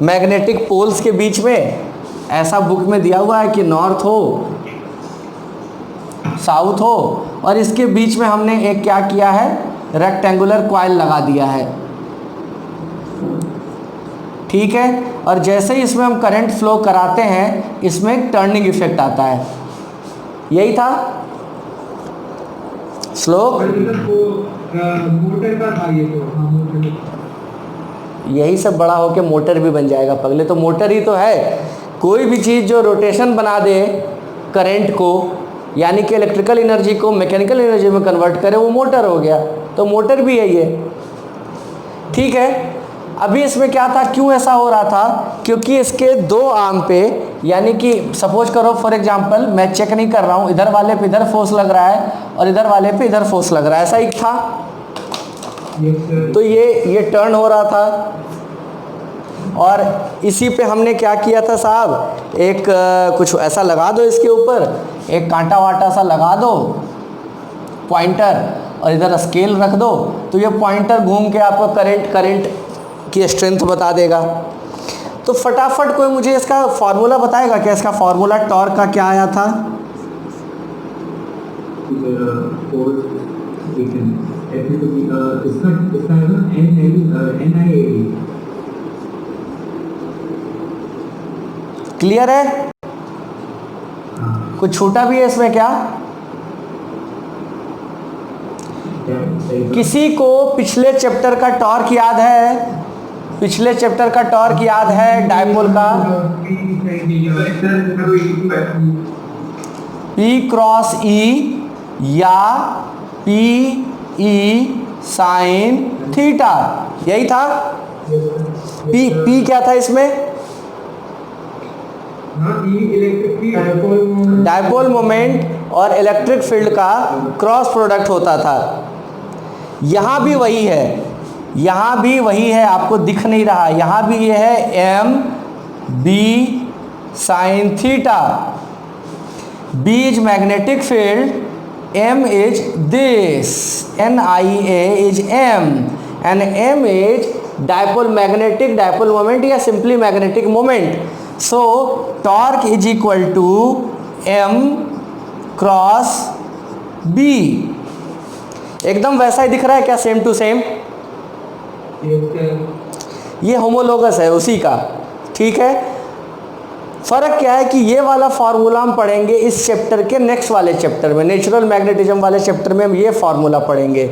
Magnetic poles के बीच में, ऐसा बुक में दिया हुआ है कि नॉर्थ हो साउथ हो, और इसके बीच में हमने एक क्या किया है, रेक्टेंगुलर कॉइल लगा दिया है। ठीक है, और जैसे ही इसमें हम करंट फ्लो कराते हैं इसमें एक टर्निंग इफेक्ट आता है। यही था स्लोप, मोटर का था ये तो। हाँ, मोटर। यही सब बड़ा होके मोटर भी बन जाएगा, पहले तो मोटर ही तो है। कोई भी चीज़ जो रोटेशन बना दे करंट को, यानी कि इलेक्ट्रिकल एनर्जी को मैकेनिकल एनर्जी में कन्वर्ट करे, वो मोटर हो गया। तो मोटर भी है ये। ठीक है, अभी इसमें क्या था, क्यों ऐसा हो रहा था, क्योंकि इसके दो आर्म पे, यानी कि सपोज करो फॉर एग्जांपल, मैं चेक नहीं कर रहा हूँ, इधर वाले पे इधर फोर्स लग रहा है और इधर वाले पे इधर फोर्स लग रहा है, ऐसा ही था। तो ये टर्न हो रहा था, और इसी पे हमने क्या किया था साहब, एक कुछ ऐसा लगा दो इसके ऊपर, एक कांटा वाटा सा लगा दो पॉइंटर, और इधर स्केल रख दो, तो ये पॉइंटर घूम के आपको करंट की स्ट्रेंथ बता देगा। तो फटाफट कोई मुझे इसका फॉर्मूला बताएगा क्या, इसका फॉर्मूला टॉर्क का क्या आया था? क्लियर है? कुछ छूटा भी है इसमें क्या? किसी को पिछले चैप्टर का टॉर्क याद है? पिछले चैप्टर का टॉर्क याद है डायपोल का? P क्रॉस E या P E साइन थीटा, यही था। P क्या था इसमें? डायपोल मोमेंट और इलेक्ट्रिक फील्ड का क्रॉस प्रोडक्ट होता था। यहाँ भी वही है, यहाँ भी वही है, आपको दिख नहीं रहा, यहाँ भी ये है M B sine theta. B is magnetic field, M is this, NIA is M, and M is dipole magnetic dipole moment या simply magnetic moment. So torque is equal to M cross B। एकदम वैसा ही दिख रहा है क्या, same to same? ये homologous है उसी का। ठीक है, फर्क क्या है कि ये वाला फार्मूला हम पढ़ेंगे इस चैप्टर के नेक्स्ट वाले चैप्टर में, नेचुरल मैग्नेटिज्म वाले चैप्टर में हम ये फार्मूला पढ़ेंगे,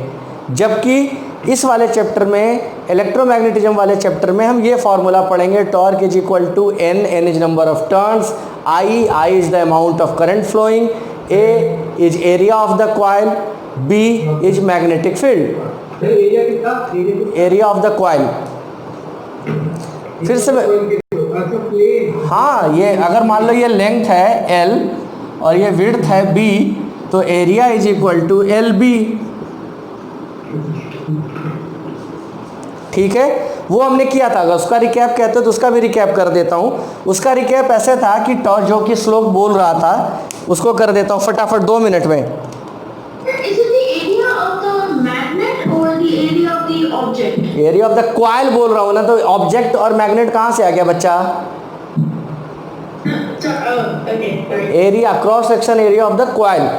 जबकि इस वाले चैप्टर में इलेक्ट्रोमैग्नेटिज्म वाले चैप्टर में हम ये फार्मूला पढ़ेंगे, torque is equal to N is number of turns, I is the amount of current flowing, A is area of the coil, B is magnetic field, area of the coil. फिर से हाँ, ये अगर मान लो ये length है L और ये विड्थ है B, तो area is equal to LB। ठीक है, वो हमने किया था, अगर उसका रिकैप कहते तो उसका भी रिकैप कर देता हूँ। उसका रिकैप ऐसे था कि टॉर्क जो कि श्लोक बोल रहा था उसको कर देता हूँ फटाफट 2 मिनट में। एरिया ऑफ द कॉइल बोल रहा हूँ ना, तो ऑब्जेक्ट और मैग्नेट कहाँ से आ गया बच्चा? Area, cross section area of the coil.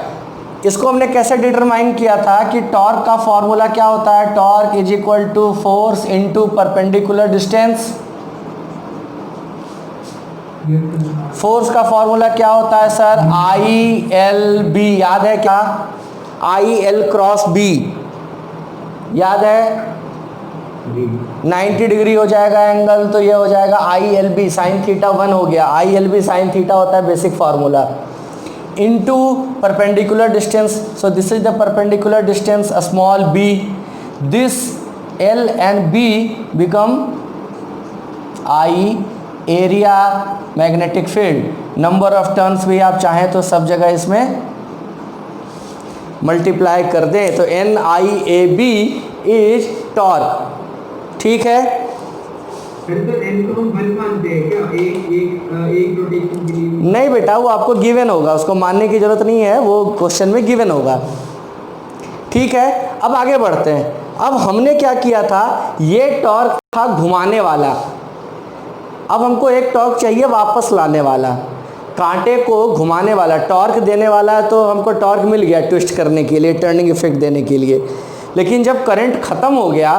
इसको हमने कैसे डिटरमाइन किया था कि टॉर्क का फॉर्मूला क्या होता है, torque is equal to force into perpendicular distance. Force का फॉर्मूला क्या होता है सर? ILB, याद है क्या? IL क्रॉस B, याद है? 90 डिग्री हो जाएगा एंगल, तो ये हो जाएगा ILB साइन थीटा 1 हो गया। ILB साइन थीटा होता है basic formula, into perpendicular distance. So this is the perpendicular distance, a small b, this L and B become I, area magnetic field. Number of turns भी आप चाहें तो सब जगह इसमें मल्टीप्लाई कर दें, तो NIAB इज टॉर्क। ठीक है, नहीं बेटा, वो आपको गिवन होगा, उसको मानने की जरूरत नहीं है, वो क्वेश्चन में गिवन होगा। ठीक है, अब आगे बढ़ते हैं। अब हमने क्या किया था, ये टॉर्क था घुमाने वाला, अब हमको एक टॉर्क चाहिए वापस लाने वाला, कांटे को घुमाने वाला, टॉर्क देने वाला। तो हमको टॉर्क मिल गया ट्विस्ट करने के लिए, टर्निंग इफेक्ट देने के लिए। लेकिन जब करंट ख़त्म हो गया,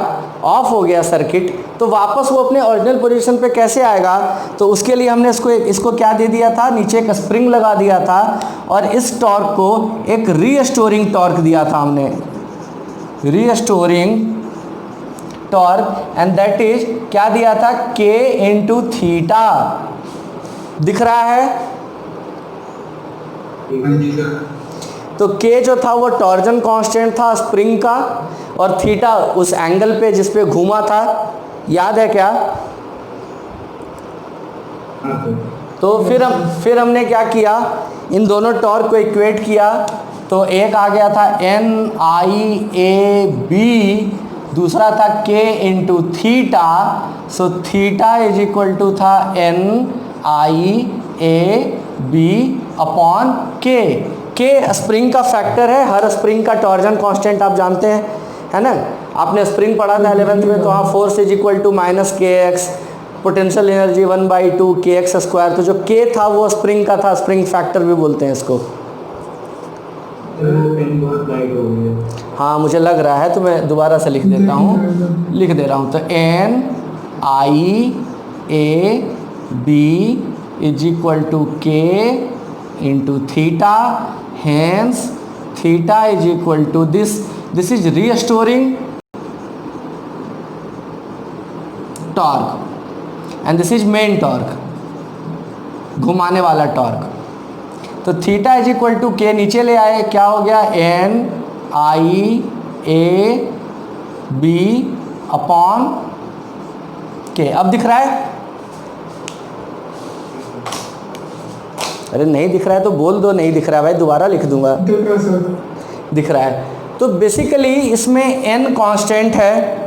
ऑफ हो गया सर्किट, तो वापस वो अपने ओरिजिनल पोजीशन पे कैसे आएगा? तो उसके लिए हमने इसको क्या दे दिया था, नीचे एक स्प्रिंग लगा दिया था और इस टॉर्क को एक रीस्टोरिंग टॉर्क दिया था हमने, restoring torque, and that is क्या दिया था, K इंटू थीटा। दिख रहा है? तो K जो था वो टॉर्जन कांस्टेंट था स्प्रिंग का, और थीटा उस एंगल पे जिस पे घूमा था, याद है क्या? तो फिर हमने क्या किया, इन दोनों टॉर्क को इक्वेट किया। तो एक आ गया था NIAB, दूसरा था K into theta. So theta is equal to था NIAB अपॉन K। स्प्रिंग का फैक्टर है, हर स्प्रिंग का टॉर्जन कांस्टेंट आप जानते हैं, है ना? आपने स्प्रिंग पढ़ा था 11th में, तो वहाँ force is equal to minus KX, potential energy 1/2 KX square. तो जो K था वो स्प्रिंग का था, स्प्रिंग फैक्टर भी बोलते हैं इसको। हाँ मुझे लग रहा है, तो मैं दोबारा से लिख देता हूँ, लिख दे रहा हूँ। तो NIAB is equal to K into theta, hence theta is equal to this is restoring torque and this is main torque, घुमाने वाला टॉर्क। तो theta is equal to K नीचे ले आए, क्या हो गया, NIAB अपॉन K। अब दिख रहा है? अरे नहीं दिख रहा है तो बोल दो, नहीं दिख रहा है भाई, दोबारा लिख दूंगा। दिख रहा है। तो बेसिकली इसमें n कांस्टेंट है,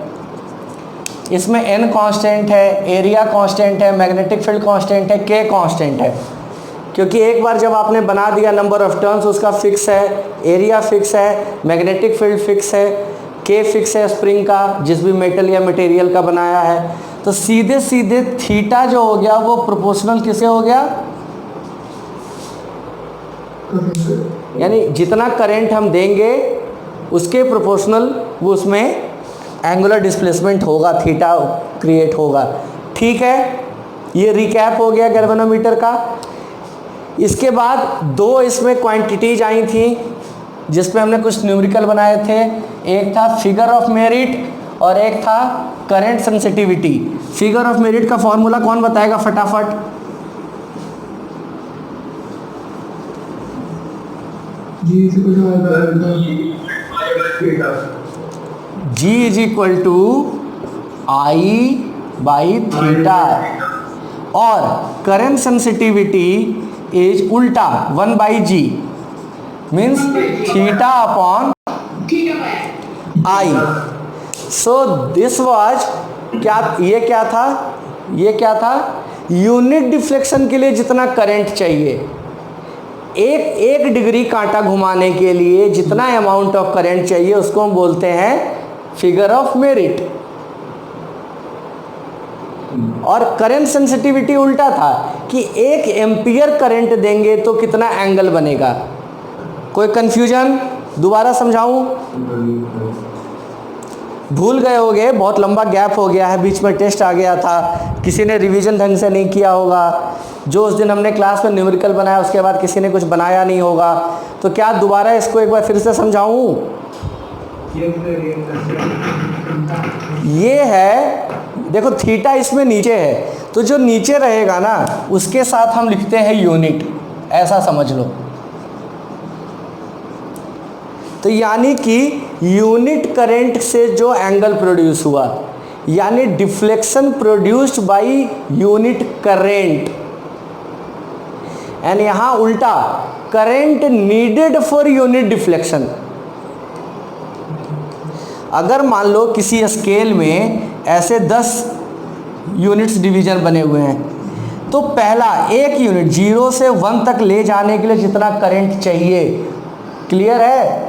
इसमें n कांस्टेंट है, एरिया कांस्टेंट है, मैग्नेटिक फील्ड कांस्टेंट है, K कांस्टेंट है। क्योंकि एक बार जब आपने बना दिया नंबर ऑफ टर्न्स उसका फिक्स है, एरिया फिक्स है, मैग्नेटिक फील्ड फिक्स है, K फिक्स है स्प्रिंग का, जिस भी मेटल या मटेरियल का बनाया है। तो सीधे सीधे थीटा जो हो गया वो प्रोपोर्शनल किसे हो गया, यानी जितना करंट हम देंगे उसके प्रोपोर्शनल वो उसमें एंगुलर डिस्प्लेसमेंट होगा, थीटा क्रिएट होगा। ठीक है, ये रिकैप हो गया गैल्वेनोमीटर का। इसके बाद दो इसमें क्वांटिटीज आई थी जिस पे हमने कुछ न्यूमेरिकल बनाए थे। एक था फिगर ऑफ मेरिट और एक था current sensitivity. Figure of merit का फॉर्मूला कौन बताएगा फटाफट? G is equal to I by theta, और करंट सेंसिटिविटी इज उल्टा 1/G, means theta upon I। So this was क्या, ये क्या था, ये क्या था, यूनिट डिफ्लेक्शन के लिए जितना करंट चाहिए, एक डिग्री कांटा घुमाने के लिए जितना अमाउंट ऑफ करंट चाहिए उसको हम बोलते हैं फिगर ऑफ मेरिट। और करंट सेंसिटिविटी उल्टा था कि 1 एम्पियर करंट देंगे तो कितना एंगल बनेगा। कोई कंफ्यूजन? दोबारा समझाऊं? भूल गए होगे, बहुत लंबा गैप हो गया है, बीच में टेस्ट आ गया था, किसी ने रिवीजन ढंग से नहीं किया होगा। जो उस दिन हमने क्लास में न्यूमेरिकल बनाया उसके बाद किसी ने कुछ बनाया नहीं होगा। तो क्या दोबारा इसको एक बार फिर से समझाऊं? ये है, देखो थीटा इसमें नीचे है, तो जो नीचे रहेगा ना उसके साथ हम लिखते हैं यूनिट, ऐसा समझ लो। तो यानी कि यूनिट करंट से जो एंगल प्रोड्यूस हुआ, यानी deflection produced by unit current, and यहां उल्टा current needed for unit deflection. अगर मान लो किसी स्केल में ऐसे 10 यूनिट्स डिवीजन बने हुए हैं, तो पहला एक यूनिट 0 से 1 तक ले जाने के लिए जितना करंट चाहिए, क्लियर है?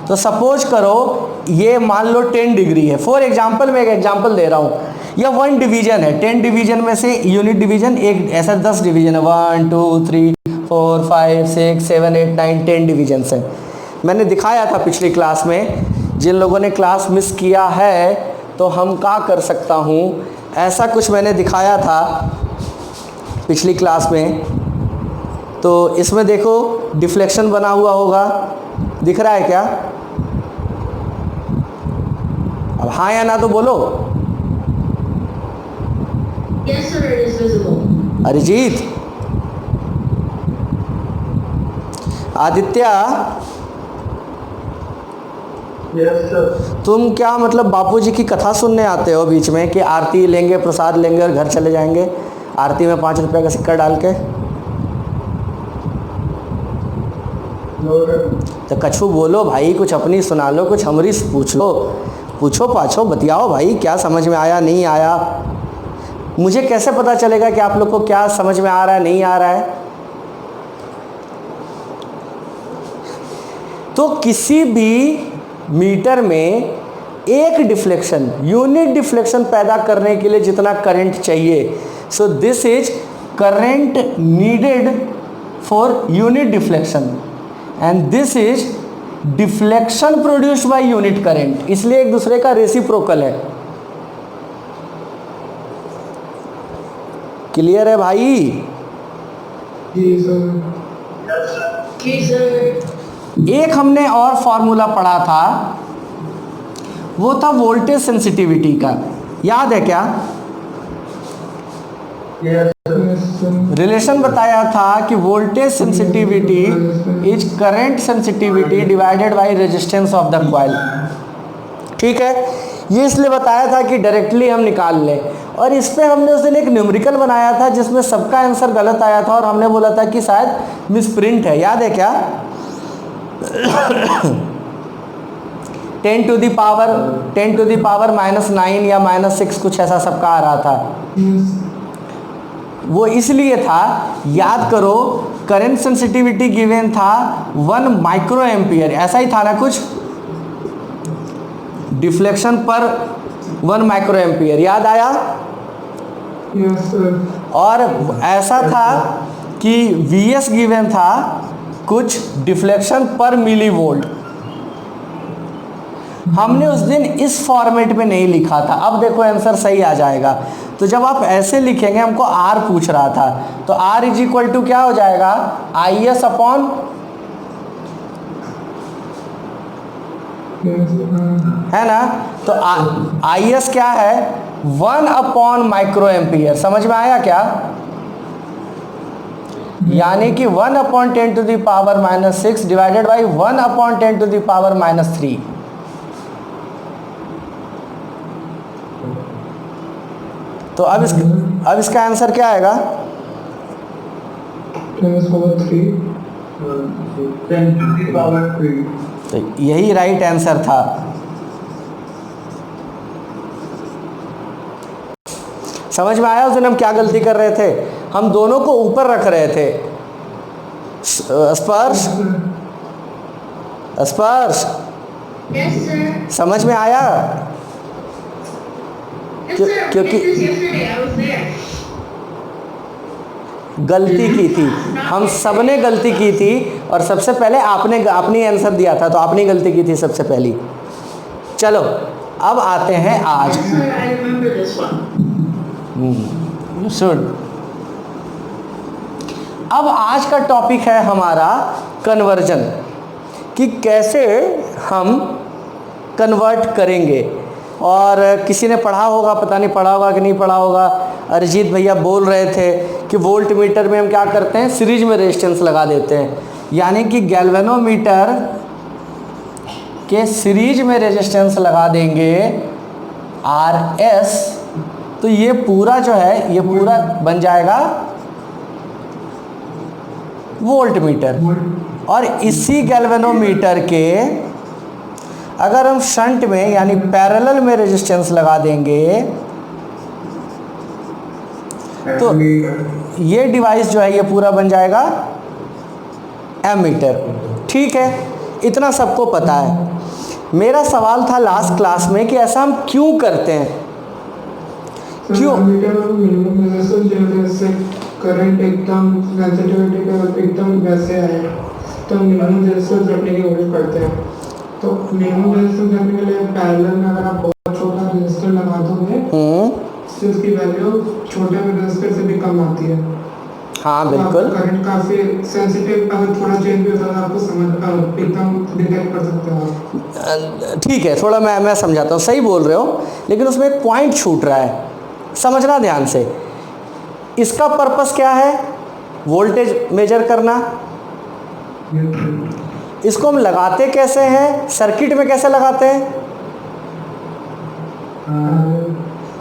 तो सपोज करो ये मान लो 10 डिग्री है। फॉर एग्जांपल मैं एक एग्जांपल दे रहा हूँ, या 1 डिवीजन है, 10 डिवीजन में से यूनिट डिवीजन एक, ऐसा 10 डिवीजन है, 1 2 3 4 5 6 7 8 9 10 डिवीजन है। मैंने दिखाया था पिछली क्लास में, जिन लोगों ने क्लास मिस किया है तो हम क्या कर सकता हूँ, ऐसा कुछ मैंने दिखाया था पिछली क्लास में। तो इसमें देखो डिफ्लेक्शन बना हुआ होगा, दिख रहा है क्या? अब हाँ या ना तो बोलो। Yes, sir, it is visible. Arijit, Aditya, yes sir. तुम क्या मतलब बापूजी की कथा सुनने आते हो बीच में कि आरती लेंगे, प्रसाद लेंगे और घर चले जाएंगे, आरती में 5 रुपये का सिक्का डाल के? तो कछु बोलो भाई, कुछ अपनी सुना लो, कुछ हमारी पूछ लो, पूछो पाछो बतियाओ भाई, क्या समझ में आया नहीं आया? मुझे कैसे पता चलेगा कि आप लोग को क्या समझ में आ रहा है नहीं आ रहा है? तो किसी भी मीटर में एक डिफ्लेक्शन, यूनिट डिफ्लेक्शन पैदा करने के लिए जितना करंट चाहिए, सो this is current needed for unit deflection and this is deflection produced by unit current, इसलिए एक दूसरे का रेसिप्रोकल है। क्लियर है भाई? जी सर। जी, सर। एक हमने और फॉर्मूला पढ़ा था, वो था वोल्टेज सेंसिटिविटी का, याद है क्या? Yes sir. रिलेशन बताया था कि voltage sensitivity is current sensitivity divided by resistance of the coil. ठीक है, ये इसलिए बताया था कि डायरेक्टली हम निकाल लें, और इस पे हमने उस दिन एक न्यूमेरिकल बनाया था जिसमें सबका आंसर गलत आया था और हमने बोला था कि शायद मिसप्रिंट है, याद है क्या? 10 टू द पावर -9 या -6 कुछ ऐसा सबका आ रहा था। वो इसलिए था, याद करो, करंट सेंसिटिविटी गिवन था 1 माइक्रो एम्पियर, ऐसा ही था ना कुछ, डिफ्लेक्शन पर 1 माइक्रो एम्पियर, याद आया? Yes sir. और ऐसा था कि Vs गिवन था कुछ डिफ्लेक्शन पर मिली वोल्ट। हमने उस दिन इस फॉर्मेट में नहीं लिखा था, अब देखो आंसर सही आ जाएगा। तो जब आप ऐसे लिखेंगे, हमको R पूछ रहा था, तो R इज इक्वल टू क्या हो जाएगा? IS अपॉन, है ना? तो IS क्या है? 1 अपॉन माइक्रो एम्पियर, समझ में आया क्या? यानी कि 1 upon 10 to the power -6 divided by 1 upon 10 to the power -3। तो अब इसका आंसर क्या आएगा? 10 to the power 3। तो यही राइट आंसर था। समझ में आया उस दिन हम क्या गलती कर रहे थे? हम दोनों को ऊपर रख रहे थे, स्पर्श स्पर्श, Yes, sir. समझ में आया? Yes, sir. We क्योंकि- did this yesterday. I was there. गलती की थी, हम सबने गलती की थी, और सबसे पहले आपने आंसर दिया था, तो आपने गलती की थी सबसे पहली। चलो अब आते हैं आज। Yes, sir. I remember this one. सुन, अब आज का टॉपिक है हमारा कन्वर्जन, कि कैसे हम कन्वर्ट करेंगे। और किसी ने पढ़ा होगा, पता नहीं पढ़ा होगा कि नहीं पढ़ा होगा, अरिजीत भैया बोल रहे थे कि वोल्ट मीटर में हम क्या करते हैं, सीरीज में रेजिस्टेंस लगा देते हैं, यानी कि गैल्वेनोमीटर के सीरीज में रेजिस्टेंस लगा देंगे RS, तो ये पूरा जो है, ये पूरा बन जाएगा वोल्ट मीटर। और इसी गैल्वेनोमीटर के अगर हम शंट में यानी पैरेलल में रेजिस्टेंस लगा देंगे, तो ये डिवाइस जो है ये पूरा बन जाएगा एमीटर। ठीक है, इतना सबको पता है। मेरा सवाल था लास्ट क्लास में कि ऐसा हम क्यों करते हैं, क्यों? एमीटर और मिनिमम रेजिस्टेंस जो है इससे करंट एकदम सेंसिटिविटी का एकदम वैसे है, तो मिनिमम रेजिस्टेंस रखने की कोशिश करते हैं। तो मिनिमम रेजिस्टेंस रखने के लिए पैरेलल में अगर आप बहुत छोटा रेजिस्टर लगा दोगे तो उसकी वैल्यू छोटे में रेजिस्टर से भी कम आती है। हाँ बिल्कुल, करंट काफी सेंसिटिव, अगर थोड़ा चेंज भी होता है आपको समझ एकदम डिटेक्ट कर सकते हो आप। ठीक है, थोड़ा मैं समझाता हूँ, सही बोल रहे हो, लेकिन उसमें एक पॉइंट छूट रहा है, समझना ध्यान से। इसका पर्पस क्या है? वोल्टेज मेजर करना। इसको हम लगाते कैसे हैं? सर्किट में कैसे लगाते हैं?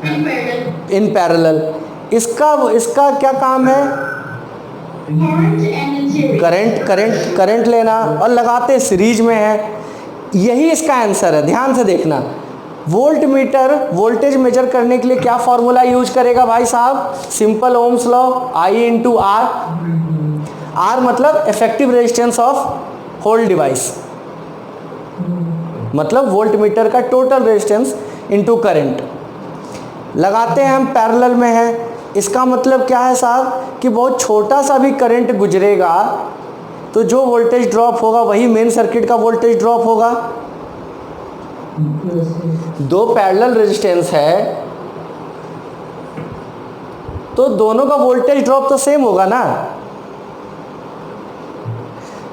In parallel. In parallel. इसका क्या काम है? Current and in series. Current लेना, और लगाते सीरीज में है। यही इसका आंसर है, ध्यान से देखना। वोल्ट मीटर वोल्टेज मेजर करने के लिए क्या फॉर्मूला यूज करेगा भाई साहब? Simple Ohm's law, I into R. R मतलब effective resistance of whole device, मतलब वोल्ट मीटर का टोटल रेजिस्टेंस इनटू करंट। लगाते हैं हम पैरेलल में है, इसका मतलब क्या है साहब कि बहुत छोटा सा भी करंट गुजरेगा तो जो वोल्टेज ड्रॉप होगा वही मेन सर्किट का वोल्टेज ड्रॉप होगा। दो पैरेलल रेजिस्टेंस है तो दोनों का वोल्टेज ड्रॉप तो सेम होगा ना,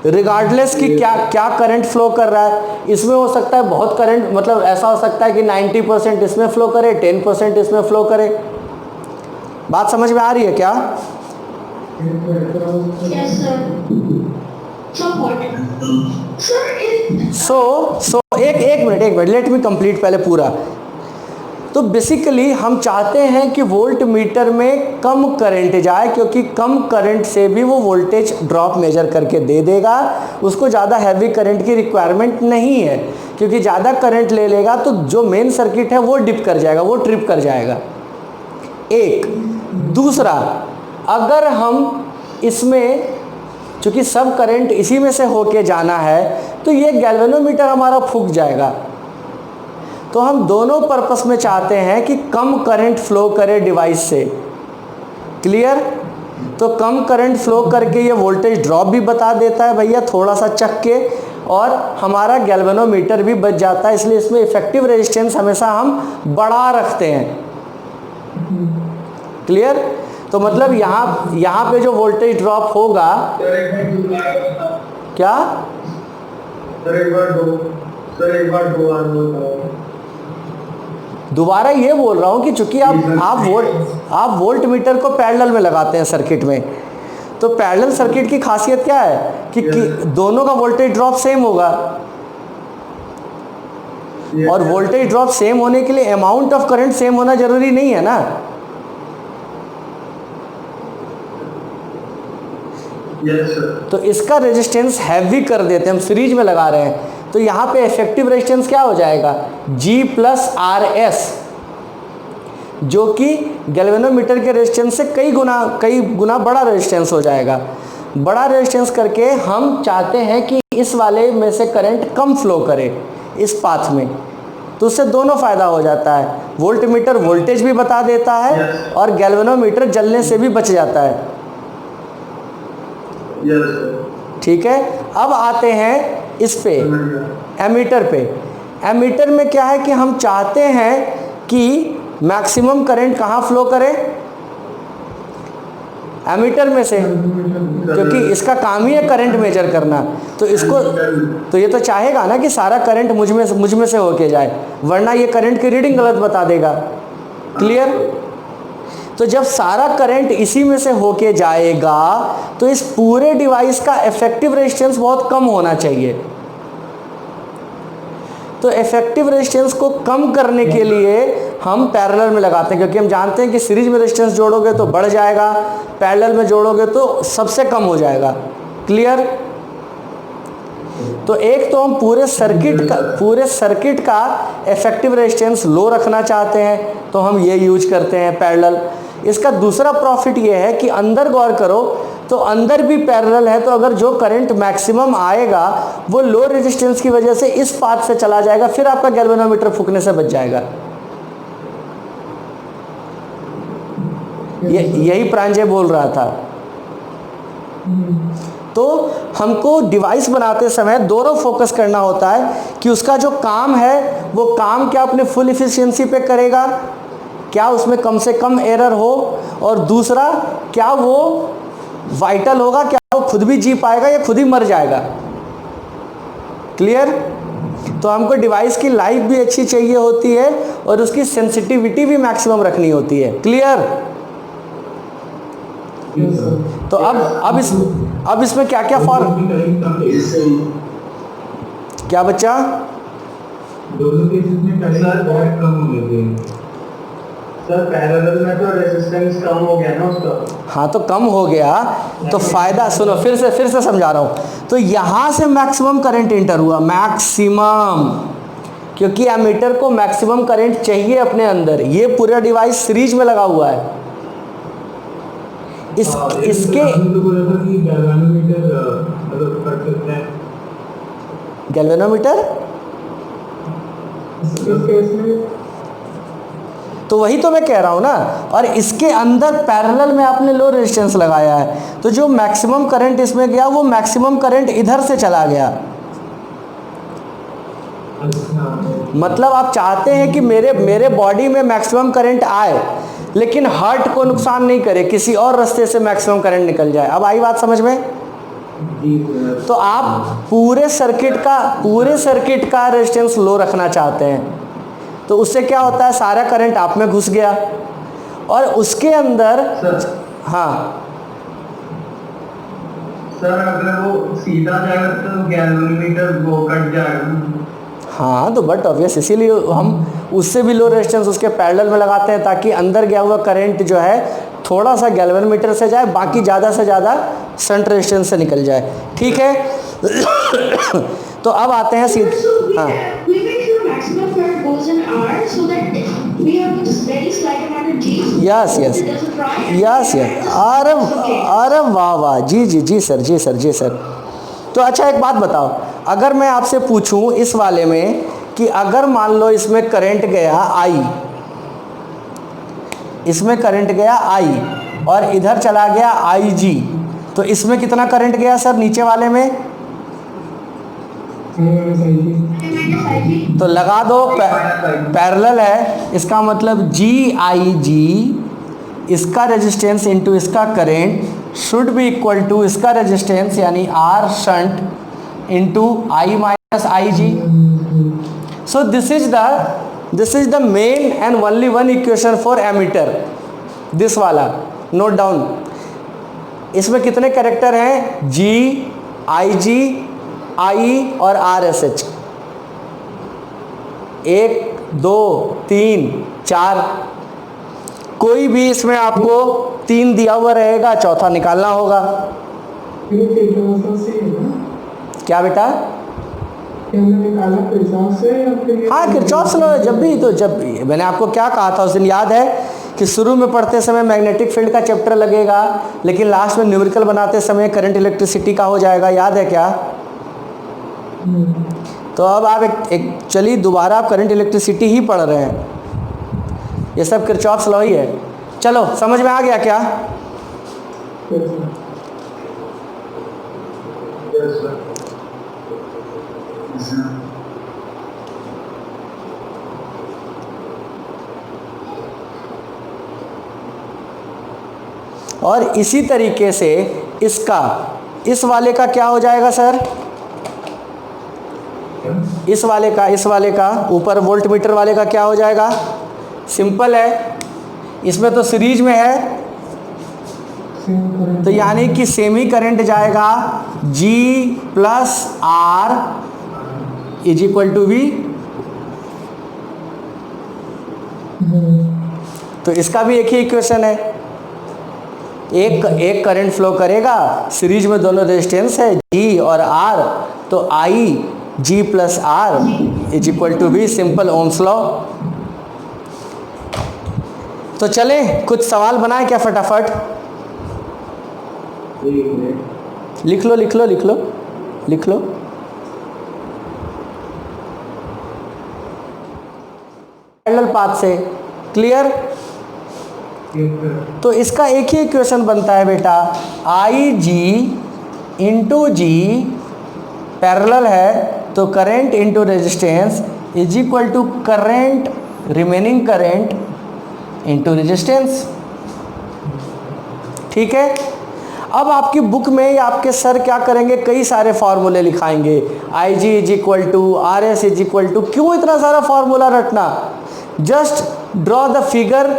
रिगार्डलेस कि क्या करंट फ्लो कर रहा है। इसमें हो सकता है बहुत करंट, मतलब ऐसा हो सकता है कि 90% इसमें फ्लो करे, 10% इसमें फ्लो करे। बात समझ में आ रही है क्या? Yes, sir. Somewhat. Sir, सो एक मिनट लेट मी कंप्लीट पहले पूरा। तो बेसिकली हम चाहते हैं कि वोल्ट मीटर में कम करंट जाए, क्योंकि कम करंट से भी वो वोल्टेज ड्रॉप मेजर करके दे देगा। उसको ज़्यादा हैवी करंट की रिक्वायरमेंट नहीं है, क्योंकि ज़्यादा करंट ले लेगा तो जो मेन सर्किट है वो डिप कर जाएगा, वो ट्रिप कर जाएगा। एक दूसरा, अगर हम इसमें चूँकि सब करंट इसी में से होके जाना है तो ये गैल्वेनोमीटर हमारा फूक जाएगा। तो हम दोनों पर्पस में चाहते हैं कि कम करंट फ्लो करे डिवाइस से। क्लियर? तो कम करंट फ्लो करके ये वोल्टेज ड्रॉप भी बता देता है भैया थोड़ा सा चक के, और हमारा गैल्वेनोमीटर भी बच जाता है। इसलिए इसमें इफेक्टिव रेजिस्टेंस हमेशा हम बढ़ा रखते हैं। क्लियर? तो मतलब यहाँ पे जो वोल्टेज ड्रॉप होगा, क्या दोबारा ये बोल रहा हूँ कि चूंकि आप वोल्ट मीटर को पैरेलल में लगाते हैं सर्किट में, तो पैरेलल सर्किट की खासियत क्या है कि दोनों का वोल्टेज ड्रॉप सेम होगा, और वोल्टेज ड्रॉप सेम होने के लिए अमाउंट ऑफ करंट सेम होना जरूरी नहीं है ना। तो इसका रेजिस्टेंस हैवी कर देते हैं, हम सीरीज में लगा रहे हैं, तो यहाँ पे इफेक्टिव रेजिस्टेंस क्या हो जाएगा? G प्लस RS, जो कि गैल्वेनोमीटर के रेजिस्टेंस से कई गुना बड़ा रेजिस्टेंस हो जाएगा। बड़ा रेजिस्टेंस करके हम चाहते हैं कि इस वाले में से करंट कम फ्लो करे इस पाथ में, तो उससे दोनों फायदा हो जाता है। वोल्ट मीटर वोल्टेज भी बता देता है और गैल्वेनोमीटर जलने से भी बच जाता है। ठीक है, अब आते हैं इस पे एमीटर पे। एमीटर में क्या है कि हम चाहते हैं कि मैक्सिमम करंट कहाँ फ्लो करे? एमीटर में से, क्योंकि इसका काम ही है करंट मेजर करना। तो इसको तो ये तो चाहेगा ना कि सारा करंट मुझ में से होके जाए, वरना ये करंट की रीडिंग गलत बता देगा। क्लियर? तो जब सारा करंट इसी में से होके जाएगा तो इस पूरे डिवाइस का इफेक्टिव रेजिस्टेंस बहुत कम होना चाहिए। तो इफेक्टिव रेजिस्टेंस को कम करने के लिए हम पैरेलल में लगाते हैं, क्योंकि हम जानते हैं कि सीरीज में रेजिस्टेंस जोड़ोगे तो बढ़ जाएगा, पैरेलल में जोड़ोगे तो सबसे कम हो जाएगा। क्लियर? तो एक तो हम पूरे सर्किट का इफेक्टिव रेजिस्टेंस लो रखना चाहते हैं, तो हम ये यूज करते हैं पैरेलल। इसका दूसरा प्रॉफिट ये है कि अंदर गौर करो तो अंदर भी पैरेलल है, तो अगर जो करंट मैक्सिमम आएगा वो लो रेजिस्टेंस की वजह से इस पाथ से चला जाएगा, फिर आपका गैल्वेनोमीटर फूकने से बच जाएगा। यही प्रांजय बोल रहा था। तो हमको डिवाइस बनाते समय दोनों फोकस करना होता है कि उसका जो काम है वो काम क्या अपने फुल इफिशिएंसी पे करेगा, क्या उसमें कम से कम एरर हो, और दूसरा क्या वो वाइटल होगा, क्या वो खुद भी जी पाएगा या खुद ही मर जाएगा। क्लियर? तो हमको डिवाइस की लाइफ भी अच्छी चाहिए होती है और उसकी सेंसिटिविटी भी मैक्सिमम रखनी होती है। क्लियर? तो अब इसमें क्या क्या क्या बच्चा? दोनों केसेस में बहुत कम हो गए थे सर। पैरेलल में तो रेजिस्टेंस कम हो गया ना उसका। हाँ, तो कम हो गया तो फायदा, सुनो फिर से समझा रहा हूँ। तो यहाँ से मैक्सिमम करंट इंटर हुआ, मैक्सिमम, क्योंकि एमीटर को मैक्सिमम करंट चाहिए अपने अंदर। ये पूरा डिवाइस सीरीज में लगा हुआ है। इसके गैल्वेनोमीटर, तो वही तो मैं कह रहा हूँ ना। और इसके अंदर पैरेलल में आपने लो रेजिस्टेंस लगाया है, तो जो मैक्सिमम करंट इसमें गया वो मैक्सिमम करंट इधर से चला गया। मतलब आप चाहते हैं कि मेरे बॉडी में मैक्सिमम करंट आए लेकिन हार्ट को नुकसान नहीं करे, किसी और रास्ते से मैक्सिमम करंट निकल जाए। अब आई बात समझ में? तो आप पूरे सर्किट का रेजिस्टेंस लो रखना चाहते हैं, तो उससे क्या होता है, सारा करंट आप में घुस गया और उसके अंदर हाँ सर, अगर वो सीधा जाएगा तो गैल्वेनोमीटर वो कट जाएगा। हाँ, तो बट ऑब्वियस, इसीलिए हम उससे भी लो रेजिस्टेंस उसके पैरेलल में लगाते हैं ताकि अंदर गया हुआ करंट जो है थोड़ा सा गैल्वेनोमीटर से जाए, बाकी ज़्यादा से ज़्यादा शंट रेजिस्टेंस से निकल जाए। ठीक है? तो अब आते हैं सीधे, हाँ, यस यस यस यस, अरे वाह वाह, जी सर। तो अच्छा एक बात बताओ, अगर मैं आपसे पूछूं इस वाले में कि अगर मान लो इसमें करंट गया आई, इसमें करंट गया आई और इधर चला गया आई जी, तो इसमें कितना करंट गया सर नीचे वाले में? तो लगा दो, पैरेलल है, इसका मतलब जी आई जी, इसका रेजिस्टेंस इनटू इसका current should be equal to इसका रेजिस्टेंस यानी R shunt into I minus I G. So this is the main and only one equation for ammeter, this वाला, नोट डाउन। इसमें कितने character हैं? जी, I जी, आई और R S H. 1 2 3 4, कोई भी इसमें आपको 3 दिया हुआ रहेगा, चौथा निकालना होगा। क्या बेटा? हाँ, किरचॉफ लॉ जब भी मैंने आपको क्या कहा था उस दिन, याद है कि शुरू में पढ़ते समय मैग्नेटिक फील्ड का चैप्टर लगेगा लेकिन लास्ट में न्यूमेरिकल बनाते समय करंट इलेक्ट्रिसिटी का हो जाएगा, याद है क्या? तो अब आप एक चलिए दोबारा आप करंट इलेक्ट्रिसिटी ही पढ़ रहे हैं, ये सब किरचॉफ लॉ ही है। चलो समझ में आ गया क्या? और इसी तरीके से इस वाले का क्या हो जाएगा सर? इस वाले का ऊपर वोल्ट मीटर वाले का क्या हो जाएगा? सिंपल है, इसमें तो सीरीज में है, तो यानी कि सेमी करंट जाएगा G plus R is equal to V। तो इसका भी एक ही इक्वेशन है, एक करंट फ्लो करेगा, सीरीज में दोनों रेजिस्टेंस है G और R, तो I G plus R is equal to V, simple Ohm's law. तो चले कुछ सवाल बनाए क्या फटाफट? लिख लो। पैरेलल पाथ से, क्लियर? तो इसका एक ही इक्वेशन बनता है बेटा, आई जी इंटू जी पैरेलल है तो current into resistance is equal to current remaining current into resistance. ठीक है। अब आपकी बुक में या आपके सर क्या करेंगे, कई सारे फार्मूले लिखाएंगे, I G is equal to R S is equal to. क्यों इतना सारा फार्मूला रटना, just draw the figure,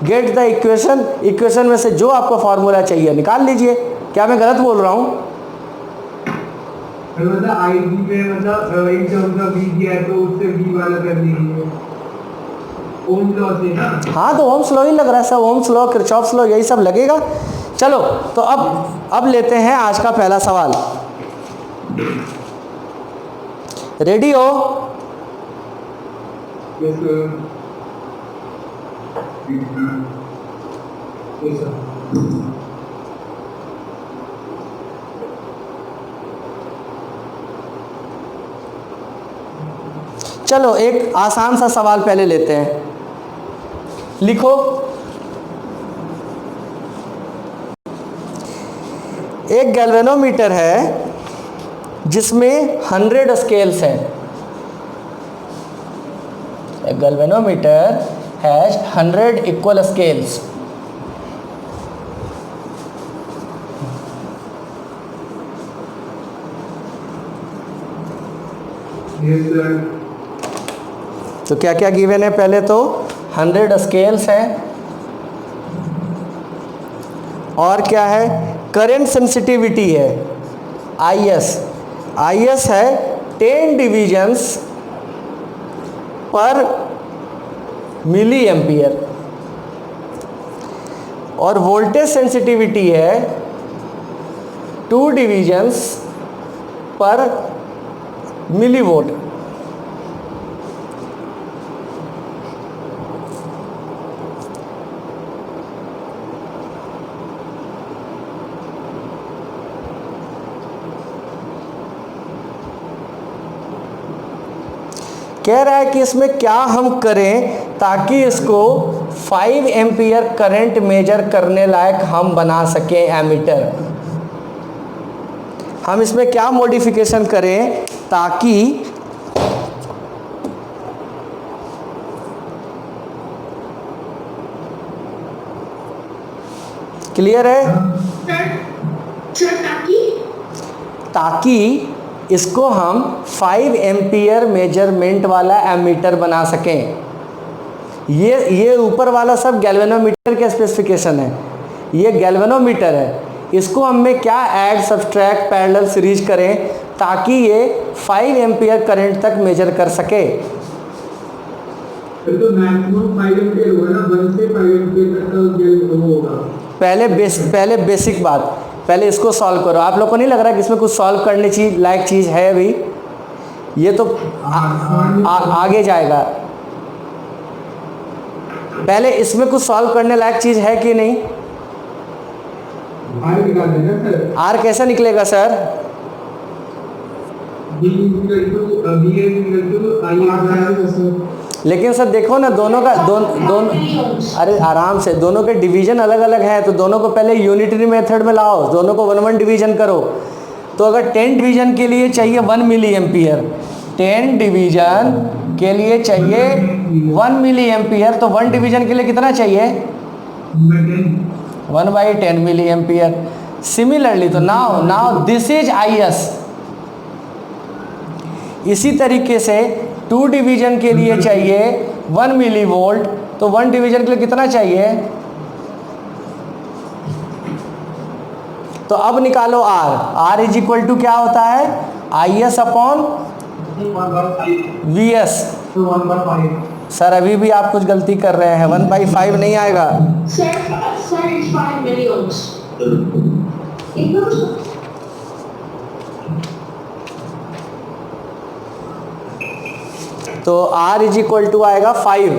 get the equation, equation में से जो आपको फार्मूला चाहिए निकाल लीजिए। क्या मैं गलत बोल रहा हूँ? मतलब आई जी पे मतलब एक टर्म का वी दिया है तो उससे वी वाला कर दीजिए ओम लॉ से ना। हाँ तो ओम्स लॉ ही लग रहा है सब, ओम्स लॉ किरचॉफ्स लॉ यही सब लगेगा। चलो तो अब लेते हैं आज का पहला सवाल। रेडी हो? Yes sir. Yes sir. चलो एक आसान सा सवाल पहले लेते हैं, लिखो। एक गैल्वेनोमीटर है जिसमें 100 स्केल्स हैं। एक galvanometer has 100 equal scales. Yes sir. तो क्या क्या गिवन है, पहले तो 100 स्केल्स हैं और क्या है, करंट सेंसिटिविटी है IS, IS है 10 डिवीजन्स पर मिली एम्पियर, और वोल्टेज सेंसिटिविटी है 2 डिवीजन्स पर मिली वोल्ट। कह रहा है कि इसमें क्या हम करें ताकि इसको 5 एम्पियर करंट मेजर करने लायक हम बना सकें एमीटर। हम इसमें क्या मॉडिफिकेशन करें ताकि क्लियर है? ताकि इसको हम 5 एम्पियर मेजरमेंट वाला एमीटर बना सकें। ये ऊपर वाला सब गैल्वेनोमीटर के स्पेसिफिकेशन है, ये गैल्वेनोमीटर है। इसको हमें क्या ऐड सब्सट्रैक्ट पैरेलल सीरीज करें ताकि ये 5 एम्पियर करंट तक मेजर कर सके। तो मैक्सिमम 5 एम्पियर होगा ना, 1 से 5 एम्पियर तक का होगा। पहले बेसिक बात, पहले इसको सॉल्व करो। आप लोग को नहीं लग रहा कि इसमें कुछ सॉल्व करने लायक चीज़ है अभी? ये तो आगे जाएगा। पहले इसमें कुछ सॉल्व करने लायक चीज़ है कि नहीं? आर निकाल देना सर। आर कैसे निकलेगा सर? लेकिन सर देखो ना, दोनों का दोनों अरे आराम से, दोनों के डिवीजन अलग अलग है, तो दोनों को पहले यूनिटरी मेथड में लाओ, दोनों को 1 डिवीजन करो। तो अगर 10 डिवीजन के लिए चाहिए 1 मिली एम्पियर, 10 डिवीजन के लिए चाहिए 1 मिली एम्पियर, तो 1 डिवीजन के लिए कितना चाहिए? 1/10 मिली एम्पियर। सिमिलरली तो नाउ दिस इज IS। इसी तरीके से 2 डिवीजन के लिए चाहिए 1 मिली वोल्ट, तो 1 डिवीजन के लिए कितना चाहिए? तो अब निकालो R इज इक्वल टू क्या होता है? IS upon VS। सर अभी भी आप कुछ गलती कर रहे हैं, 1/5 नहीं आएगा। Sir, it's 5 millions. तो R इज इक्वल टू आएगा 5।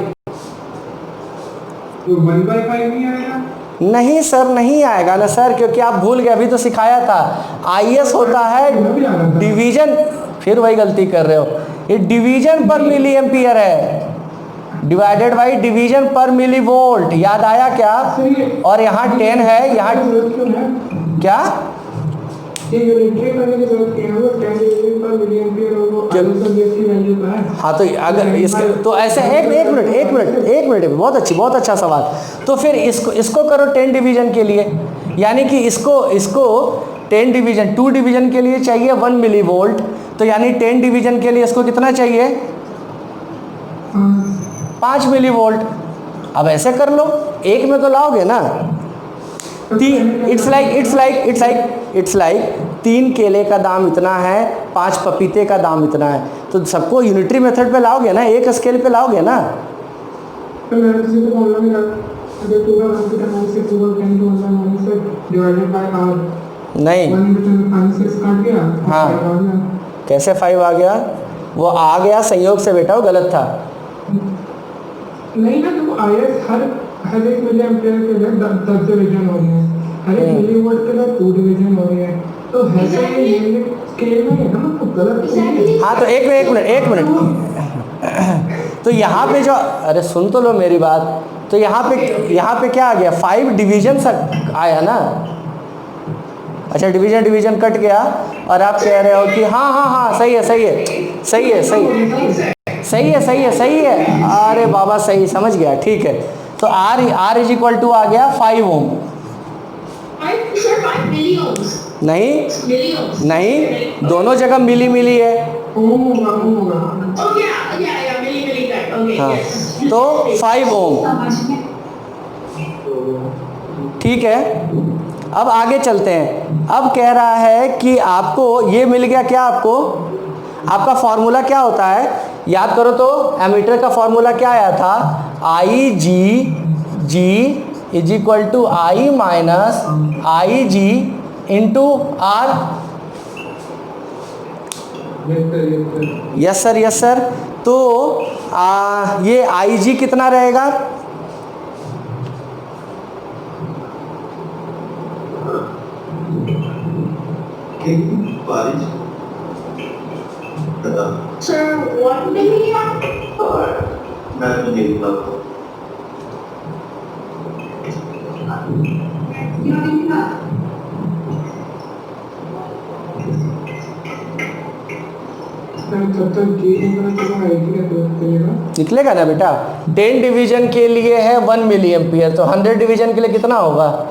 तो 1/5 नहीं आएगा? नहीं सर, नहीं आएगा ना सर, क्योंकि आप भूल गए, अभी तो सिखाया था। IS होता है डिवीजन, फिर वही गलती कर रहे हो, ये डिवीजन पर मिली एम्पियर है, डिवाइडेड बाई डिवीजन पर मिली वोल्ट, याद आया क्या? और यहाँ 10 है, यहाँ जरूरत क्यों है? क्या ये यूनिटरी करने की जरूरत क्या है? वो 10 डिवीजन पर मिली एम्पीयर और वो क्या? आगे सब्जेक्ट की वैल्यू का है। हाँ तो अगर इसके तो ऐसे एक मिनट बहुत अच्छा सवाल। तो फिर इसको करो 10 डिवीजन के लिए, यानी कि इसको 10 डिवीजन 2 डिवीजन के लिए चाहिए 1 मिली वोल्ट, तो यानी 10 डिवीजन के लिए इसको कितना चाहिए? 5 मिली वोल्ट। अब ऐसे कर लो, एक में तो लाओगे ना। इट्स लाइक 3 केले का दाम इतना है, 5 पपीते का दाम इतना है, तो सबको यूनिटरी मेथड पे लाओगे ना, एक स्केल पे लाओगे ना। तो मैंने किसी को फॉर्मूला में अगर 2 का 1 की टर्म से 2 का 10 to 1 minus divided by r नहीं 1 में 5 से काट गया। हाँ, कैसे 5 आ गया? वो आ गया संयोग से बेटा, वो गलत था। नहीं ना, तो आयस हर एक मिली एम्पीयर के लिए 10 डिवीजन हो रही है, हर एक मिली वोल्ट के लिए 2 डिवीजन हो रही है, तो ऐसे ये यूनिट स्केल में है ना, तो गलत नहीं है। हाँ तो एक मिनट तो यहाँ पे जो, अरे सुन तो लो मेरी बात, तो यहाँ पे क्या आ गया? 5 डिवीजन आया ना। अच्छा, डिवीजन कट गया और आप कह रहे हो कि हाँ सही है। अरे बाबा सही समझ गया, ठीक है। तो R इज इक्वल टू आ गया 5 ओम। 5 millions. नहीं Millions. नहीं, दोनों जगह मिली है। ओम होगा Oh yeah, milli that. Okay, हाँ, yes. तो 5 ओम, ठीक है। अब आगे चलते हैं। अब कह रहा है कि आपको ये मिल गया क्या? आपका फॉर्मूला क्या होता है? याद करो तो, एमीटर का फॉर्मूला क्या आया था? I G is equal to I minus I G into R. Yes sir. तो ये आई जी कितना रहेगा? Sir, 1 million or तब तक जी निकला तो आई की का निकलेगा। निकलेगा ना बेटा। 10 डिवीजन के लिए है 1 मिली एम्पियर, तो 100 डिवीजन के लिए कितना होगा?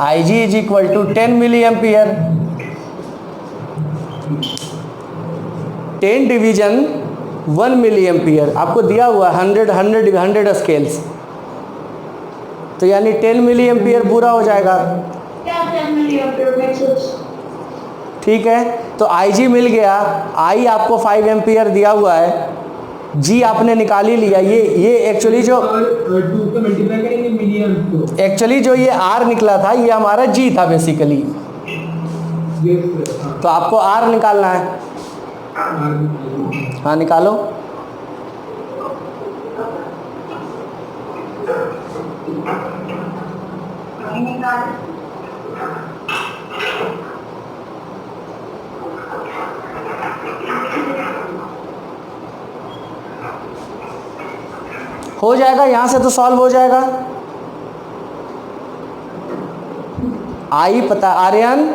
I G is equal to 10 milliampere. 10 division 1 milliampere आपको दिया हुआ 100 स्केल्स, तो यानी 10 मिली एम्पियर पूरा हो जाएगा। yeah, 10 million makes sense. ठीक है, तो आई जी मिल गया। आई आपको 5 एम्पियर दिया हुआ है, जी आपने निकाल ही लिया। ये एक्चुअली जो 2 को मल्टीप्लाई करेंगे मिलियन को, एक्चुअली जो ये आर निकला था ये हमारा जी था बेसिकली, तो आपको आर निकालना है। हाँ निकालो। हो जाएगा, यहाँ से तो सॉल्व हो जाएगा। आई पता आर्यन?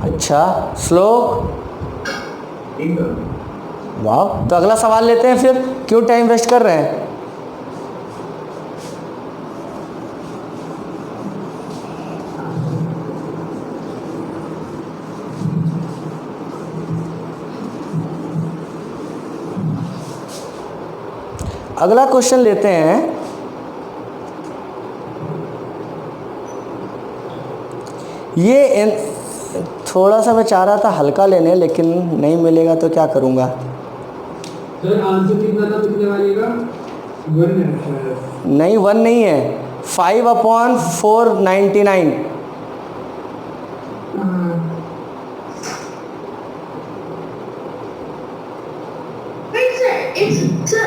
अच्छा, श्लोक? वाह, तो अगला सवाल लेते हैं फिर, क्यों टाइम वेस्ट कर रहे हैं? अगला क्वेश्चन लेते हैं। ये थोड़ा सा मैं चाह रहा था हल्का लेने, लेकिन नहीं मिलेगा तो क्या करूँगा। सर आंसर कितना था पिछले वाले का? 1 है। नहीं 1 नहीं है, 5/499। Wait, sir,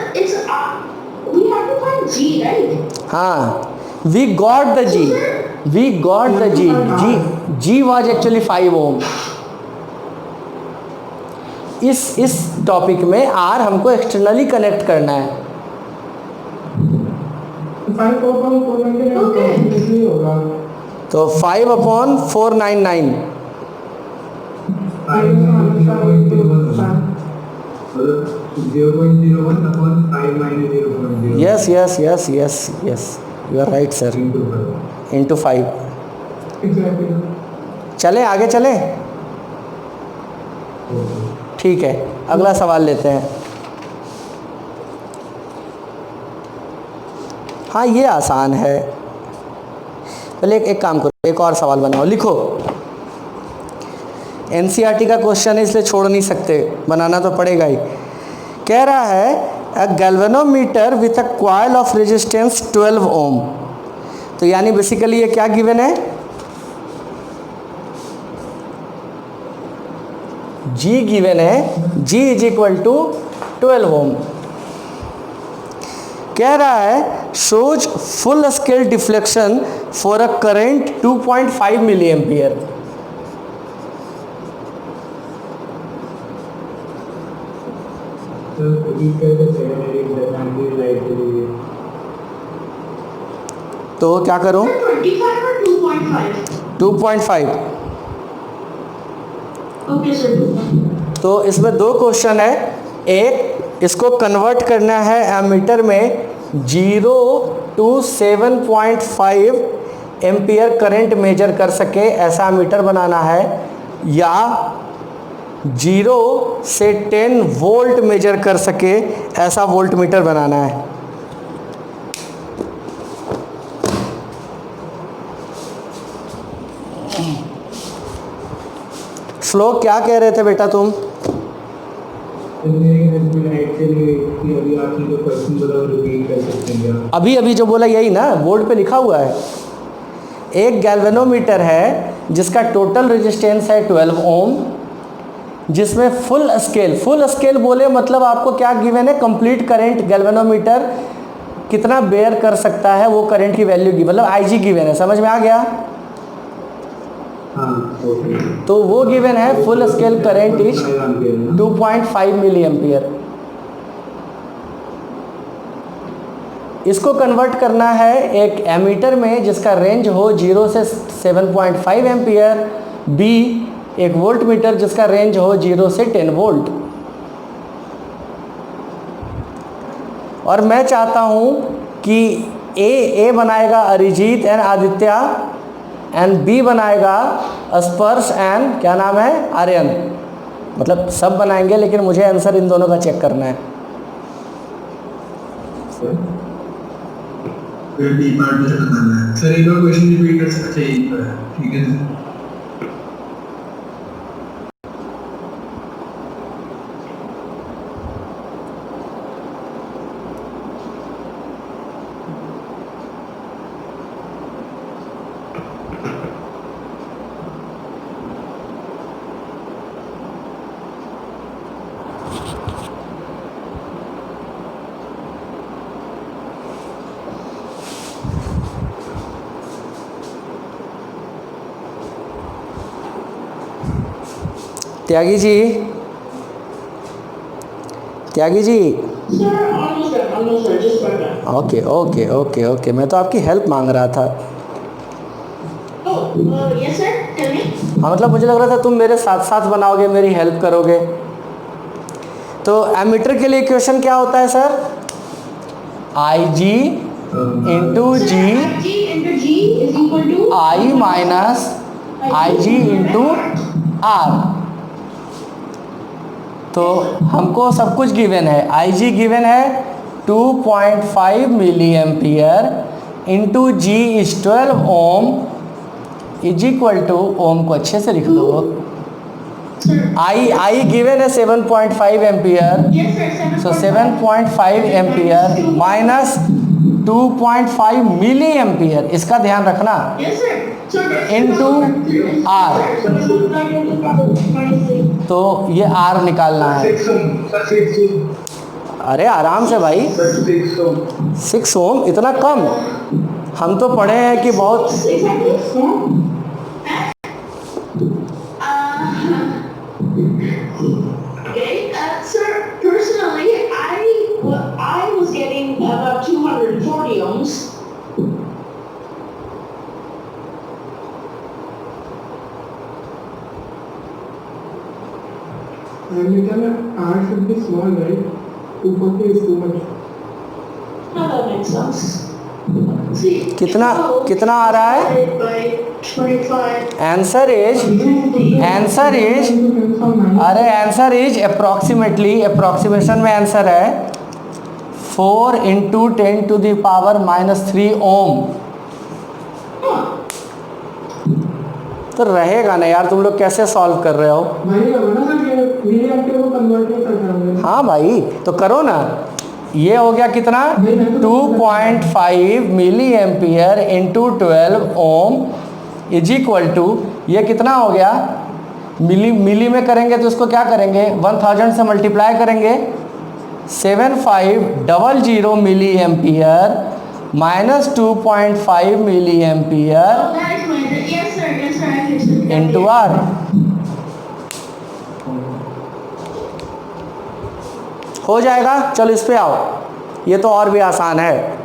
we have to find G, right? हाँ, we got the G. Sir, we got the G was actually 5 ohm. इस टॉपिक में आर हमको एक्सटर्नली कनेक्ट करना है। 5 ओपन करेंगे इसलिए होगा। तो 5/499 yes yes yes yes yes you are right sir, into 5। चले आगे चले, ठीक है अगला सवाल लेते हैं। हाँ ये आसान है, पहले एक काम करो, एक और सवाल बनाओ, लिखो। एनसीईआरटी का क्वेश्चन है इसलिए छोड़ नहीं सकते, बनाना तो पड़ेगा ही। कह रहा है अ galvanometer with a coil of resistance 12 ओम। तो यानी बेसिकली ये क्या गिवन है, जी गिवन है, G is equal to 12 ohm. कह रहा है shows full scale deflection for a current 2.5 milli ampere. तो क्या करूं, 25 और 2.5? 2.5। Okay sir. तो इसमें दो क्वेश्चन है, एक इसको कन्वर्ट करना है एमीटर में 0 to 7.5 एम्पियर करंट मेजर कर सके ऐसा एमीटर बनाना है, या 0 से 10 वोल्ट मेजर कर सके ऐसा वोल्ट मीटर बनाना है। श्लोक क्या कह रहे थे बेटा तुम? अभी अभी जो बोला यही ना, बोर्ड पे लिखा हुआ है। एक गैल्वेनोमीटर है जिसका टोटल रेजिस्टेंस है 12 ओम, जिसमें फुल स्केल बोले मतलब आपको क्या गिवन है, कंप्लीट करंट गैल्वेनोमीटर कितना बेयर कर सकता है वो करंट की वैल्यू की, मतलब आईजी गिवन है, समझ में आ गया? तो वो गिवन है full scale current is 2.5 milli ampere. इसको कन्वर्ट करना है एक एमीटर में जिसका रेंज हो 0 से 7.5 एम्पियर, बी एक वोल्ट मीटर जिसका रेंज हो 0 से 10 वोल्ट। और मैं चाहता हूं कि ए बनाएगा Arijit and Aditya, and B बनाएगा स्पर्श एंड क्या नाम है, आर्यन। मतलब सब बनाएंगे लेकिन मुझे आंसर इन दोनों का चेक करना है। सर एक बार क्वेश्चन रिपीट कर सकते हैं? ठीक है सर। Tyagi ji, Tyagi ji, Sir, almost done, just about done. Okay okay okay okay, मैं तो आपकी हेल्प मांग रहा था। Oh, yes sir, tell me. हाँ मतलब मुझे लग रहा था तुम मेरे साथ साथ बनाओगे, मेरी हेल्प करोगे। तो एमीटर के लिए इक्वेशन क्या होता है sir? I G into Sir, जी G into G is equal to I minus I G into R. तो हमको सब कुछ गिवन है, आई जी गिवन है 2.5 milli ampere into G is 12 ohm is equal to, ohm को अच्छे से लिख दो, आई गिवन है 7.5 ampere, yes sir, so 7.5 ampere minus 2.5 milli ampere, इसका ध्यान रखना, yes sir. So into R. तो ये R निकालना है। 6 ओम। अरे आराम से भाई, 6 ओम इतना कम? हम तो पढ़े हैं कि बहुत Exactly. Swarm? Okay, sir, personally, I was getting about 240 ohms. And you tell R should be small, right? 240 is too much. Now that makes sense. See, कितना 12 कितना आ रहा है? divided by 25. आंसर इज अरे आंसर इज अप्रोक्सीमेटली, अप्रोक्सीमेशन में answer है 4 into 10⁻³ ओम। तो रहेगा ना यार, तुम लोग कैसे सॉल्व कर रहे हो? वही होगा ना सर, ये मिली एम्पियर को कन्वर्ट नहीं कर रहा है। हाँ भाई, तो करो ना। ये हो गया कितना? 2.5 milli ampere into 12 ohm is equal to, ये कितना हो गया? मिली में करेंगे तो इसको क्या करेंगे? 1000 से मल्टीप्लाई करेंगे। 7500 milli ampere minus 2.5 milli ampere Oh, that explains it. Yes, sir. Yes, sir. I fixed it. Into R. हो जाएगा। चलो इस पे आओ, ये तो और भी आसान है।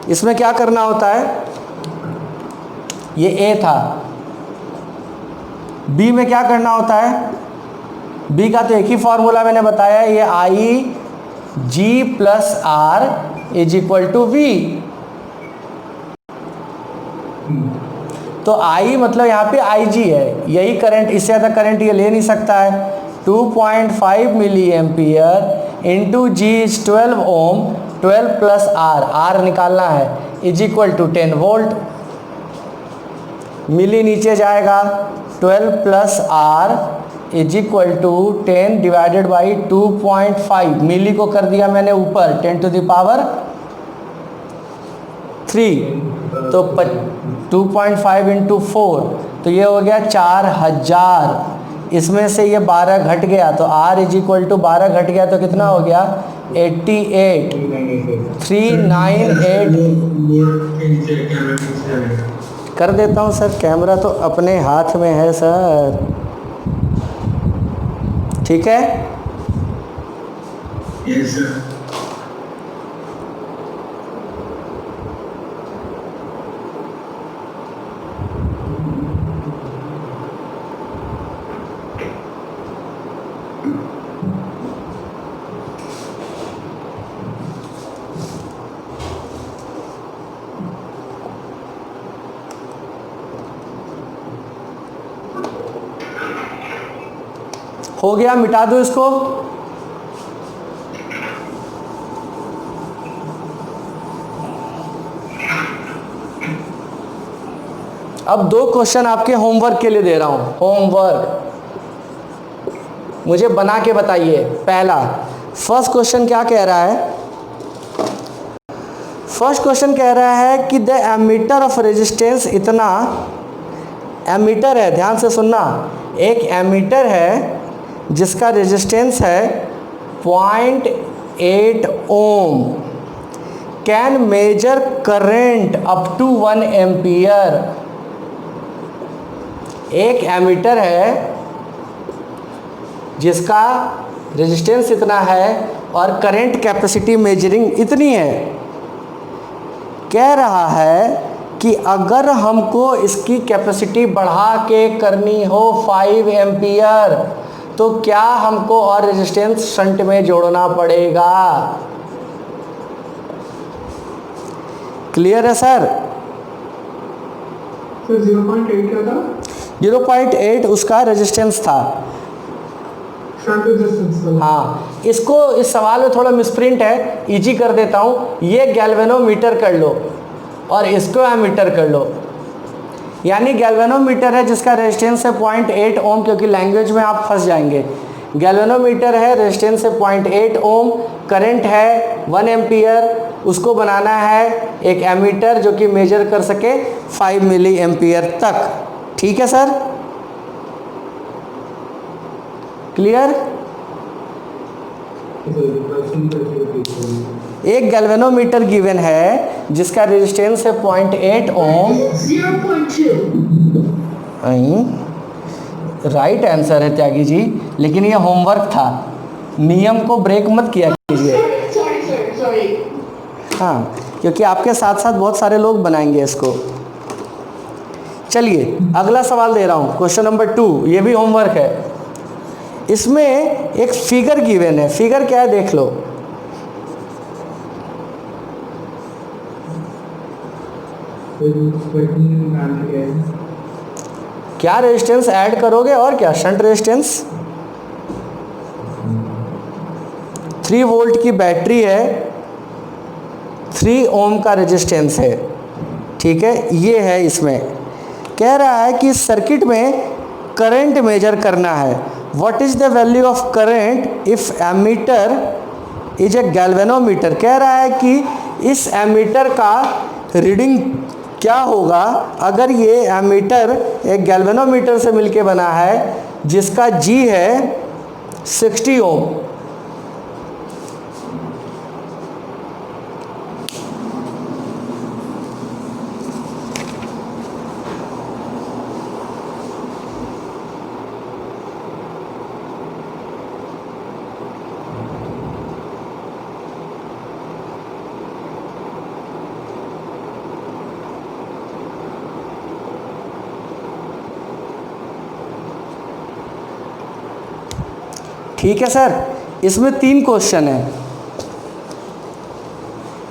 इसमें क्या करना होता है? ये ए था, बी में क्या करना होता है? बी का तो एक ही फॉर्मूला मैंने बताया, ये I G plus R is equal to V. तो आई मतलब यहाँ पे आई जी है, यही करंट, इससे ज़्यादा करंट ये ले नहीं सकता है। 2.5 milli ampere into G is 12 ohm, 12 plus R, R निकालना है, is equal to 10 volt. Milli नीचे जाएगा, 12 plus R is equal to 10 divided by 2.5। Milli को कर दिया मैंने ऊपर 10⁻³ तो 2.5 इंटू 4, तो ये हो गया 4000। इसमें से ये 12 घट गया, तो R इज इक्वल टू 12 घट गया तो कितना हो गया? 88 398 कर देता हूँ सर। कैमरा तो अपने हाथ में है सर, ठीक है। Yes, sir. हो गया, मिटा दो इसको। अब 2 क्वेश्चन आपके होमवर्क के लिए दे रहा हूं। होमवर्क मुझे बना के बताइए। पहला, फर्स्ट क्वेश्चन क्या कह रहा है? फर्स्ट क्वेश्चन कह रहा है कि द एमीटर ऑफ रेजिस्टेंस इतना, एमीटर है, ध्यान से सुनना, एक एमीटर है जिसका रेजिस्टेंस है 0.8 ohm, can measure current up to 1 ampere. एक एमीटर है जिसका रेजिस्टेंस इतना है और करंट कैपेसिटी मेजरिंग इतनी है। कह रहा है कि अगर हमको इसकी कैपेसिटी बढ़ा के करनी हो 5 एम्पियर तो क्या हमको और रेजिस्टेंस शंट में जोड़ना पड़ेगा? क्लियर है सर? तो 0.8 क्या था? 0.8 उसका रेजिस्टेंस था। शंट रेजिस्टेंस था। हाँ, इसको इस सवाल में थोड़ा मिसप्रिंट है, इजी कर देता हूँ। ये गैल्वेनोमीटर कर लो और इसको एमीटर कर लो। यानी गैल्वेनोमीटर है जिसका रेजिस्टेंस है 0.8 ओम, क्योंकि लैंग्वेज में आप फंस जाएंगे। गैल्वेनोमीटर है, रेजिस्टेंस है 0.8 ओम, करंट है 1 एम्पियर, उसको बनाना है एक एमीटर जो कि मेजर कर सके 5 मिली एम्पियर तक। ठीक है सर? क्लियर? एक गैल्वेनोमीटर गिवन है जिसका रेजिस्टेंस है 0.8 ओम। 0.2. राइट आंसर है त्यागी जी, लेकिन ये होमवर्क था, नियम को ब्रेक मत किया कीजिए। Sorry. हाँ, क्योंकि आपके साथ साथ बहुत सारे लोग बनाएंगे इसको। चलिए अगला सवाल दे रहा हूँ, क्वेश्चन नंबर 2, ये भी होमवर्क है। इसमें एक फिगर गिवन है, फिगर क्या है देख लो। क्या रेजिस्टेंस ऐड करोगे और क्या, शंट रेजिस्टेंस। 3 वोल्ट की बैटरी है, 3 ओम का रेजिस्टेंस है, ठीक है। ये है, इसमें कह रहा है कि सर्किट में करंट मेजर करना है। What is the value of current if ammeter is a galvanometer. कह रहा है कि इस एमीटर का रीडिंग क्या होगा अगर ये एमीटर एक गैल्वेनोमीटर से मिलके बना है जिसका G है 60 ओम। ठीक है सर, इसमें 3 क्वेश्चन है,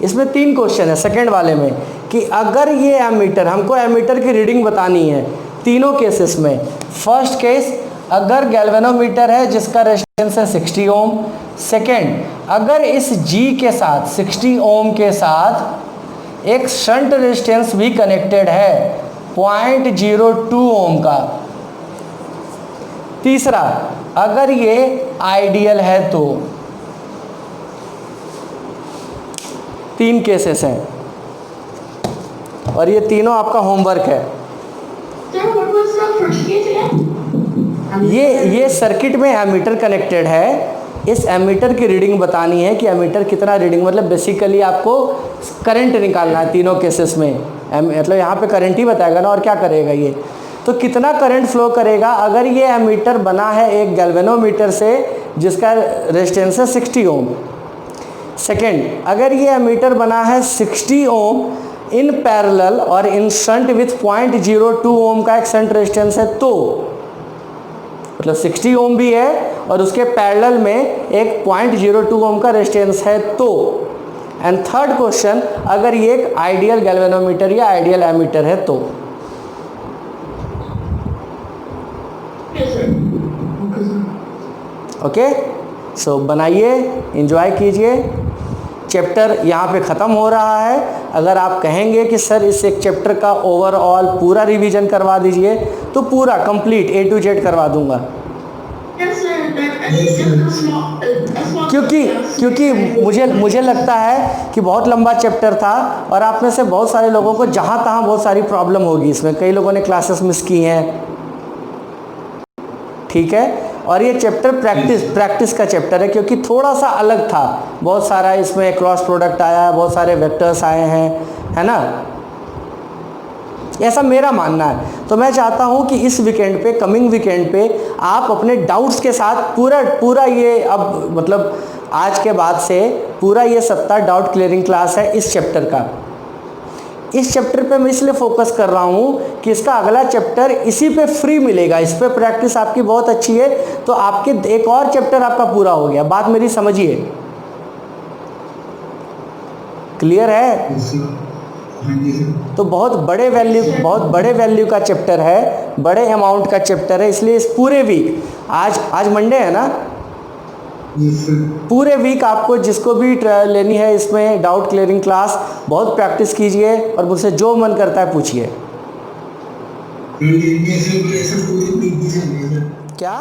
इसमें 3 क्वेश्चन है सेकंड वाले में, कि अगर ये एमीटर, हमको एमीटर की रीडिंग बतानी है तीनों केसेस में। फर्स्ट केस, अगर गैल्वेनोमीटर है जिसका रेजिस्टेंस है 60 ओम। सेकंड, अगर इस G के साथ 60 ओम के साथ एक शंट रेजिस्टेंस भी कनेक्टेड है 0.02 ओम का। तीसरा, अगर ये आइडियल है तो। 3 केसेस हैं और ये तीनों आपका होमवर्क है। Sir, what was the first case again? ये सर्किट में एमीटर कनेक्टेड है, इस एमीटर की रीडिंग बतानी है कि एमीटर कितना रीडिंग, मतलब बेसिकली आपको करंट निकालना है तीनों केसेस में। मतलब यहाँ पे करंट ही बताएगा ना, और क्या करेगा ये, तो कितना करंट फ्लो करेगा अगर ये एमीटर बना है एक गैल्वेनोमीटर से जिसका रेजिस्टेंस है 60 ओम। सेकेंड, अगर ये एमीटर बना है 60 ओम इन पैरेलल और इन शंट विथ 0.02 ओम का एक शंट रेजिस्टेंस है, तो मतलब 60 ओम भी है और उसके पैरेलल में एक 0.02 ओम का रेजिस्टेंस है तो। एंड थर्ड क्वेश्चन, अगर ये एक आइडियल गैल्वेनोमीटर या आइडियल एमीटर है तो। Yes, sir. Okay sir. Okay, so बनाइए, एंजॉय कीजिए। चैप्टर यहाँ पे ख़त्म हो रहा है। अगर आप कहेंगे कि सर इस एक चैप्टर का ओवरऑल पूरा रिवीजन करवा दीजिए तो पूरा कंप्लीट A to Z करवा दूंगा। Yes, sir. Just a small. क्योंकि मुझे लगता है कि बहुत लंबा चैप्टर था और आप में से बहुत सारे लोगों को जहाँ तहाँ बहुत सारी प्रॉब्लम होगी इसमें। कई लोगों ने क्लासेस मिस की हैं, ठीक है। और ये चैप्टर प्रैक्टिस का चैप्टर है क्योंकि थोड़ा सा अलग था। बहुत सारा इसमें क्रॉस प्रोडक्ट आया है, बहुत सारे वेक्टर्स आए हैं, है ना। ऐसा मेरा मानना है। तो मैं चाहता हूँ कि इस वीकेंड पे, कमिंग वीकेंड पे आप अपने डाउट्स के साथ पूरा ये, अब मतलब आज के बाद से पूरा ये सप्ताह डाउट क्लियरिंग क्लास है इस चैप्टर का। इस चैप्टर पे मैं इसलिए फोकस कर रहा हूँ कि इसका अगला चैप्टर इसी पे फ्री मिलेगा। इस पे प्रैक्टिस आपकी बहुत अच्छी है तो आपके एक और चैप्टर आपका पूरा हो गया। बात मेरी समझिए, क्लियर है। तो बहुत बड़े वैल्यू का चैप्टर है, बड़े अमाउंट का चैप्टर है, इसलिए इस पूरे वीक, आज मंडे है ना, पूरे वीक आपको जिसको भी लेनी है इसमें डाउट क्लियरिंग क्लास बहुत प्रैक्टिस कीजिए और मुझसे जो मन करता है पूछिए। क्या